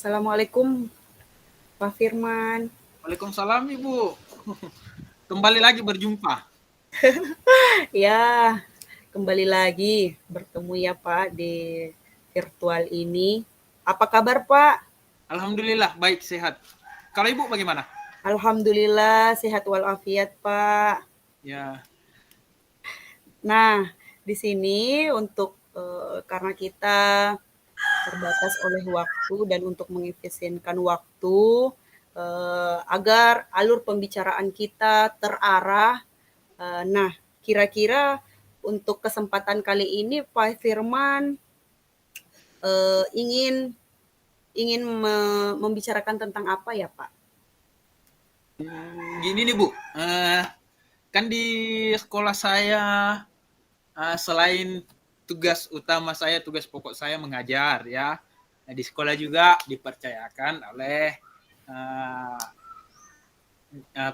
Assalamualaikum Pak Firman. Waalaikumsalam Ibu. Kembali lagi berjumpa. Ya, kembali lagi bertemu ya Pak di virtual ini. Apa kabar Pak? Alhamdulillah baik sehat. Kalau Ibu bagaimana? Alhamdulillah sehat walafiat Pak. Ya, Nah, di sini untuk karena kita terbatas oleh waktu dan untuk mengefisienkan waktu agar alur pembicaraan kita terarah. Nah, kira-kira untuk kesempatan kali ini Pak Firman ingin ingin membicarakan tentang apa ya Pak? gini nih Bu. Kan di sekolah saya selain tugas utama saya, tugas pokok saya mengajar ya. Nah, di sekolah juga dipercayakan oleh uh,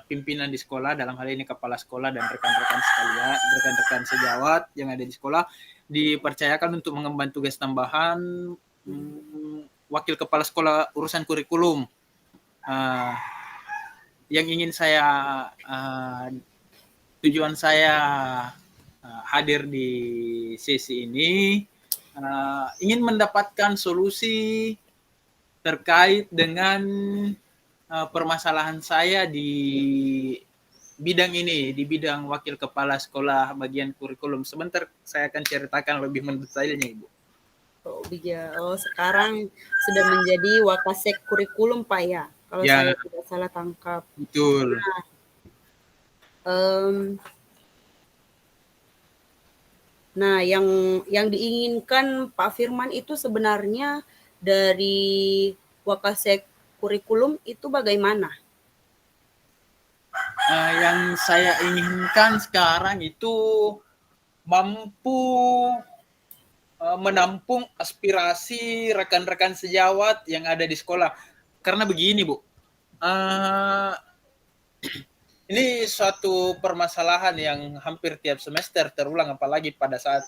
pimpinan di sekolah, dalam hal ini kepala sekolah dan rekan-rekan sekalian, rekan-rekan sejawat yang ada di sekolah, dipercayakan untuk mengemban tugas tambahan wakil kepala sekolah urusan kurikulum. Uh, yang ingin saya tujuan saya hadir di sesi ini ingin mendapatkan solusi terkait dengan permasalahan saya di bidang ini, di bidang wakil kepala sekolah bagian kurikulum. Sebentar saya akan ceritakan lebih mendetailnya, Ibu. Oh, sekarang sudah menjadi Wakasek kurikulum Pak ya, kalau Ya, saya tidak salah tangkap. betul. Um, Nah, yang diinginkan Pak Firman itu sebenarnya dari Wakasek kurikulum itu bagaimana? Yang saya inginkan sekarang itu mampu menampung aspirasi rekan-rekan sejawat yang ada di sekolah. Karena begini, Bu. Ini suatu permasalahan yang hampir tiap semester terulang, apalagi pada saat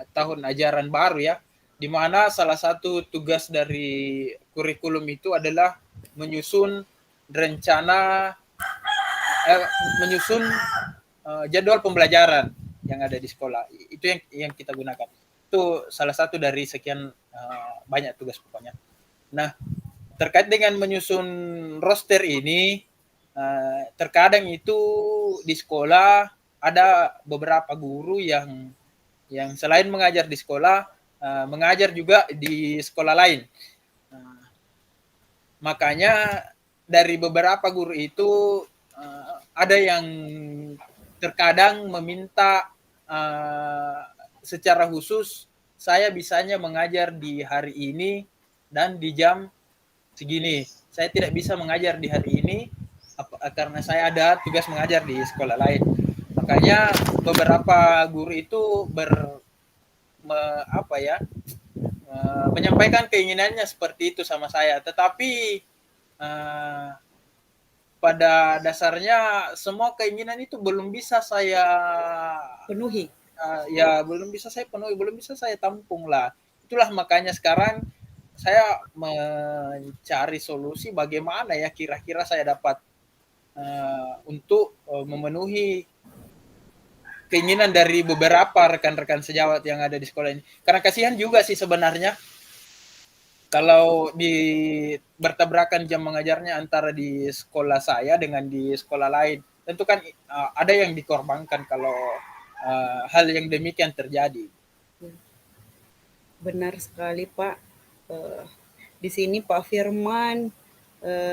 tahun ajaran baru ya, di mana salah satu tugas dari kurikulum itu adalah menyusun rencana, menyusun jadwal pembelajaran yang ada di sekolah. Itu yang kita gunakan. Itu salah satu dari sekian banyak tugas pokoknya. Nah, terkait dengan menyusun roster ini, terkadang itu di sekolah ada beberapa guru yang selain mengajar di sekolah, mengajar juga di sekolah lain. Makanya dari beberapa guru itu ada yang terkadang meminta secara khusus saya bisanya mengajar di hari ini dan di jam segini. Saya tidak bisa mengajar di hari ini karena saya ada tugas mengajar di sekolah lain. Makanya beberapa guru itu menyampaikan keinginannya seperti itu sama saya. Tetapi pada dasarnya semua keinginan itu belum bisa saya Penuhi. Ya belum bisa saya penuhi, belum bisa saya tampung lah. Itulah makanya sekarang saya mencari solusi bagaimana ya kira-kira saya dapat untuk memenuhi keinginan dari beberapa rekan-rekan sejawat yang ada di sekolah ini. Karena kasihan juga sih sebenarnya kalau bertabrakan jam mengajarnya antara di sekolah saya dengan di sekolah lain. Tentu kan ada yang dikorbankan kalau hal yang demikian terjadi. Benar sekali Pak. Di sini Pak Firman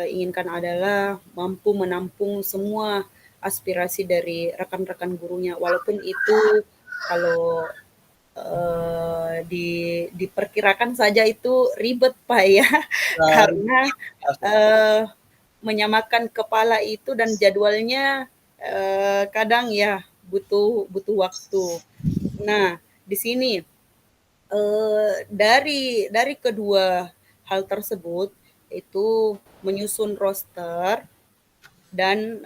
inginkan adalah mampu menampung semua aspirasi dari rekan-rekan gurunya, walaupun itu kalau diperkirakan saja itu ribet Pak ya, karena menyamakan kepala itu dan jadwalnya kadang ya butuh waktu. Nah, di sini dari kedua hal tersebut itu menyusun roster dan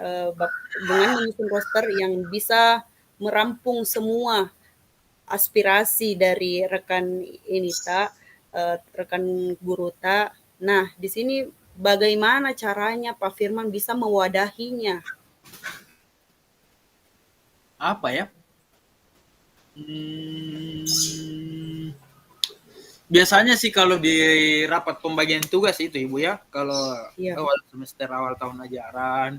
dengan menyusun roster yang bisa merampung semua aspirasi dari rekan Inita, rekan guru tak. Nah, di sini bagaimana caranya Pak Firman bisa mewadahinya? Apa ya? Hmm, biasanya sih kalau di rapat pembagian tugas itu Ibu ya, kalau Iya, awal semester awal tahun ajaran,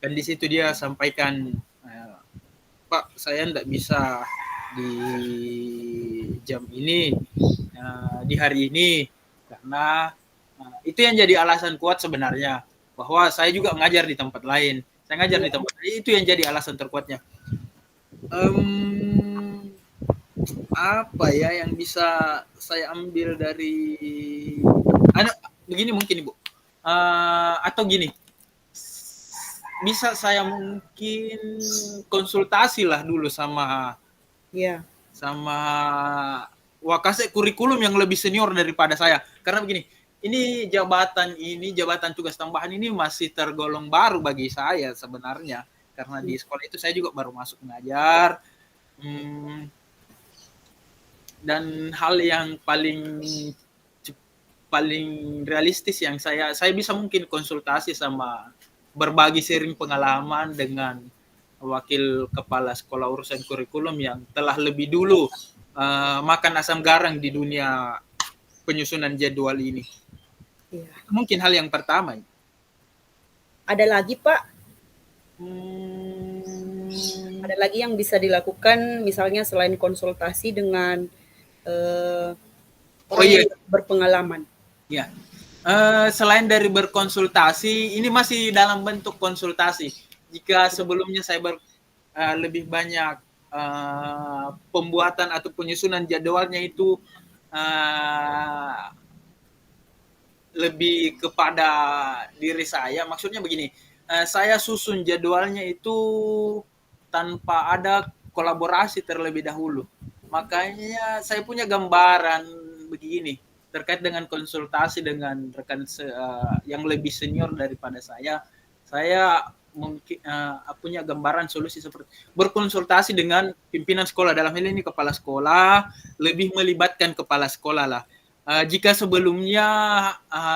kan di situ dia sampaikan, Pak saya tidak bisa di jam ini, di hari ini, karena itu yang jadi alasan kuat sebenarnya, bahwa saya juga ngajar di tempat lain, saya ngajar di iya, tempat lain, itu yang jadi alasan terkuatnya. Um, apa ya yang bisa saya ambil dari ada begini mungkin Ibu, atau gini, bisa saya mungkin konsultasi lah dulu sama iya, sama wakase kurikulum yang lebih senior daripada saya, karena begini, ini jabatan tugas tambahan ini masih tergolong baru bagi saya sebenarnya, karena di sekolah itu saya juga baru masuk mengajar. hmm, dan hal yang paling realistis yang saya bisa mungkin konsultasi sama berbagi sharing pengalaman dengan wakil kepala sekolah urusan kurikulum yang telah lebih dulu makan asam garam di dunia penyusunan jadwal ini. iya. Mungkin hal yang pertama. Ada lagi Pak? Hmm, Ada lagi yang bisa dilakukan misalnya selain konsultasi dengan eh, oh orang iya, yang berpengalaman? ya. Selain dari berkonsultasi, ini masih dalam bentuk konsultasi. Jika sebelumnya saya lebih banyak pembuatan atau penyusunan jadwalnya itu uh, lebih kepada diri saya. Maksudnya begini, saya susun jadwalnya itu tanpa ada kolaborasi terlebih dahulu. Makanya saya punya gambaran begini terkait dengan konsultasi dengan rekan yang lebih senior daripada saya. Saya mungkin punya gambaran solusi seperti berkonsultasi dengan pimpinan sekolah, dalam hal ini kepala sekolah, lebih melibatkan kepala sekolah lah. Jika sebelumnya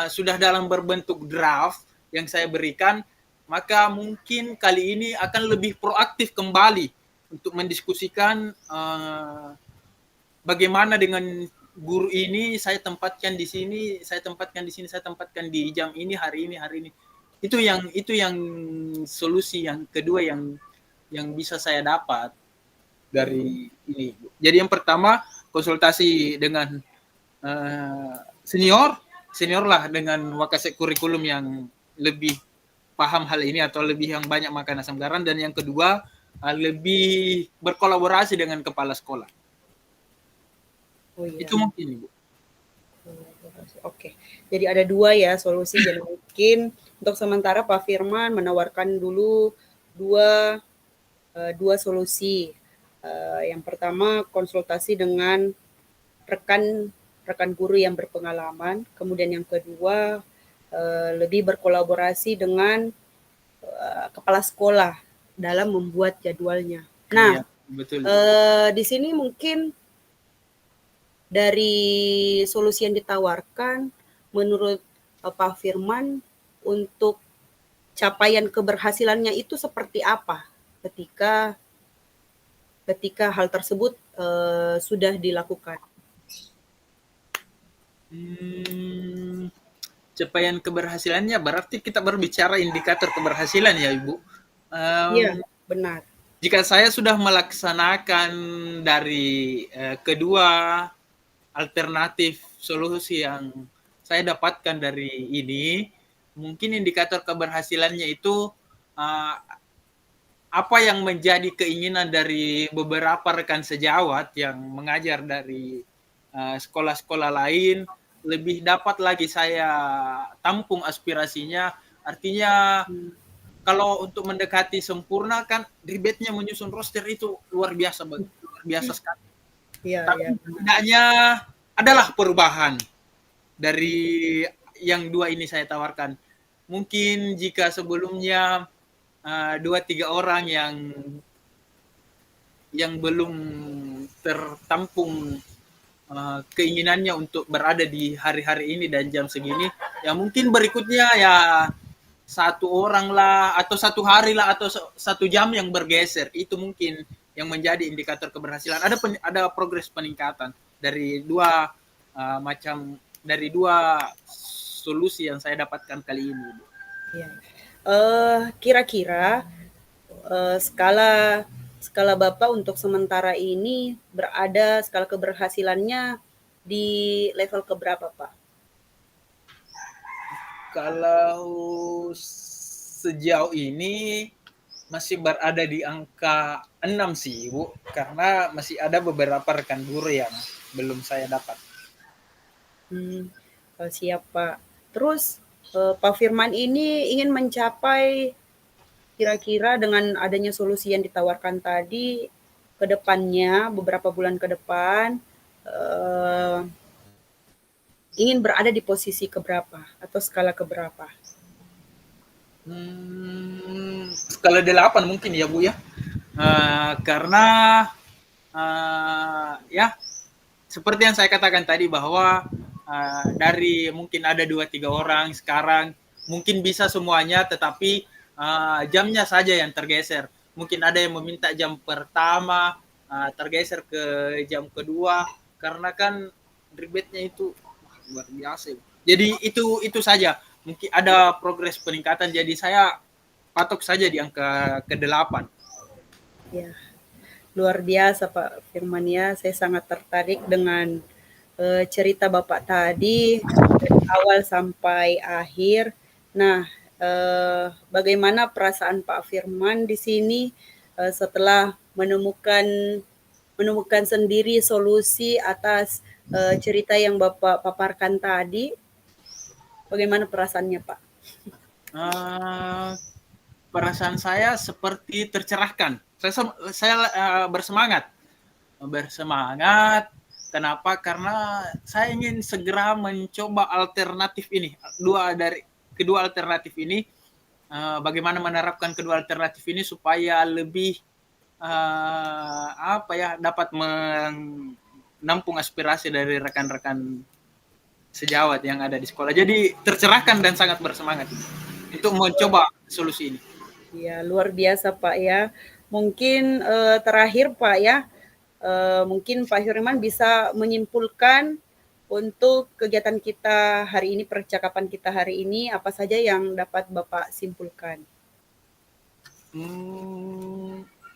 sudah dalam berbentuk draft yang saya berikan, maka mungkin kali ini akan lebih proaktif kembali untuk mendiskusikan bagaimana dengan guru ini saya tempatkan di sini, saya tempatkan di sini, saya tempatkan di jam ini, hari ini, hari ini. Itu yang solusi yang kedua yang bisa saya dapat dari ini. Jadi yang pertama konsultasi dengan senior, senior lah dengan wakasek kurikulum yang lebih paham hal ini atau lebih yang banyak makan asam garam, dan yang kedua lebih berkolaborasi dengan kepala sekolah. Oh iya. Itu mungkin Ibu. Oke, jadi ada dua ya solusi. Jadi mungkin untuk sementara Pak Firman menawarkan dulu dua dua solusi. Yang pertama konsultasi dengan rekan rekan guru yang berpengalaman. Kemudian yang kedua lebih berkolaborasi dengan kepala sekolah dalam membuat jadwalnya. Nah, Iya, betul. di sini mungkin dari solusi yang ditawarkan, menurut Pak Firman, untuk capaian keberhasilannya itu seperti apa ketika ketika hal tersebut sudah dilakukan? Hmm, capaian keberhasilannya berarti kita berbicara indikator keberhasilan ya Ibu. Iya, Um, benar. jika saya sudah melaksanakan dari kedua alternatif solusi yang saya dapatkan dari ini, mungkin indikator keberhasilannya itu uh, apa yang menjadi keinginan dari beberapa rekan sejawat yang mengajar dari sekolah-sekolah lain, lebih dapat lagi saya tampung aspirasinya. Artinya kalau untuk mendekati sempurna kan ribetnya menyusun roster itu luar biasa sekali. Iya, Tapi iya, benar. setidaknya adalah perubahan dari yang dua ini saya tawarkan. Mungkin jika sebelumnya 2-3 orang yang belum tertampung keinginannya untuk berada di hari-hari ini dan jam segini, ya mungkin berikutnya ya satu orang lah atau satu hari lah atau satu jam yang bergeser, itu mungkin yang menjadi indikator keberhasilan. Ada progres peningkatan dari dari dua solusi yang saya dapatkan kali ini. Iya. Kira-kira skala skala Bapak untuk sementara ini berada skala keberhasilannya di level keberapa, Pak? Kalau sejauh ini masih berada di angka 6 sih, Bu. Karena masih ada beberapa rekan guru yang belum saya dapat. Siap, Pak. Terus Pak Firman ini ingin mencapai kira-kira dengan adanya solusi yang ditawarkan tadi ke depannya beberapa bulan ke depan ingin berada di posisi keberapa atau skala keberapa? Skala 8 mungkin ya, Bu ya. Karena ya seperti yang saya katakan tadi bahwa dari mungkin ada 2-3 orang sekarang mungkin bisa semuanya, tetapi jamnya saja yang tergeser. Mungkin ada yang meminta jam pertama tergeser ke jam kedua karena kan ribetnya itu luar biasa. Jadi itu saja. Mungkin ada progres peningkatan. Jadi saya patok saja di angka ke-8. Ya, luar biasa Pak Firman ya. Saya sangat tertarik dengan cerita Bapak tadi dari awal sampai akhir. Nah, bagaimana perasaan Pak Firman di sini setelah menemukan sendiri solusi atas cerita yang Bapak paparkan tadi? Bagaimana perasaannya, Pak? Perasaan saya seperti tercerahkan. Saya bersemangat. Kenapa? Karena saya ingin segera mencoba alternatif ini. Kedua alternatif ini, bagaimana menerapkan kedua alternatif ini supaya lebih dapat menampung aspirasi dari rekan-rekan sejawat yang ada di sekolah. Jadi tercerahkan dan sangat bersemangat untuk mencoba solusi ini. Ya, luar biasa Pak ya. Mungkin terakhir Pak ya, mungkin Pak Firman bisa menyimpulkan untuk kegiatan kita hari ini, percakapan kita hari ini, apa saja yang dapat Bapak simpulkan?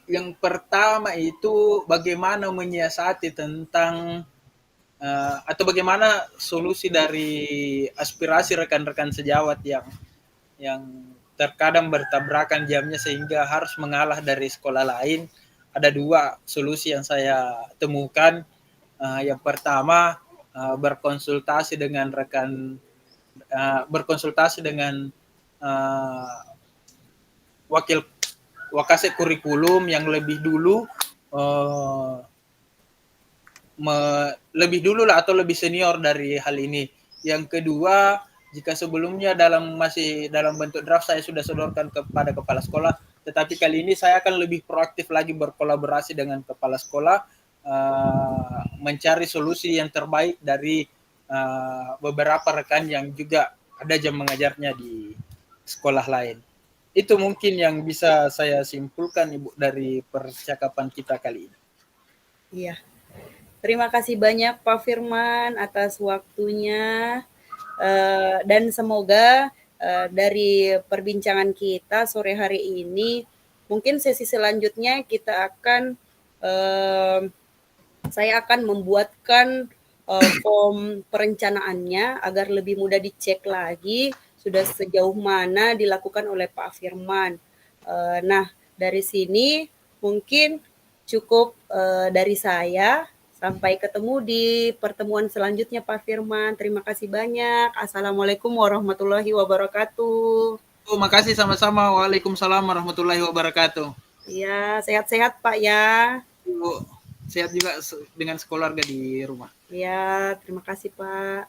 Yang pertama itu bagaimana menyiasati tentang atau bagaimana solusi dari aspirasi rekan-rekan sejawat yang terkadang bertabrakan jamnya sehingga harus mengalah dari sekolah lain. Ada dua solusi yang saya temukan. Yang pertama berkonsultasi dengan wakasek kurikulum yang lebih dulu lebih dulu lah atau lebih senior dari hal ini. Yang kedua, jika sebelumnya masih dalam bentuk draft saya sudah sodorkan kepada kepala sekolah, tetapi kali ini saya akan lebih proaktif lagi berkolaborasi dengan kepala sekolah, mencari solusi yang terbaik dari beberapa rekan yang juga ada jam mengajarnya di sekolah lain. Itu mungkin yang bisa saya simpulkan, Ibu, dari percakapan kita kali ini. Iya. Terima kasih banyak Pak Firman atas waktunya dan semoga dari perbincangan kita sore hari ini mungkin sesi selanjutnya saya akan membuatkan form perencanaannya agar lebih mudah dicek lagi sudah sejauh mana dilakukan oleh Pak Firman. Nah, dari sini mungkin cukup dari saya. Sampai ketemu di pertemuan selanjutnya Pak Firman. Terima kasih banyak. Assalamualaikum warahmatullahi wabarakatuh. Oh, makasih sama-sama. Waalaikumsalam warahmatullahi wabarakatuh. Iya, sehat-sehat Pak ya. Sehat juga dengan sekeluarga di rumah. Iya, terima kasih Pak.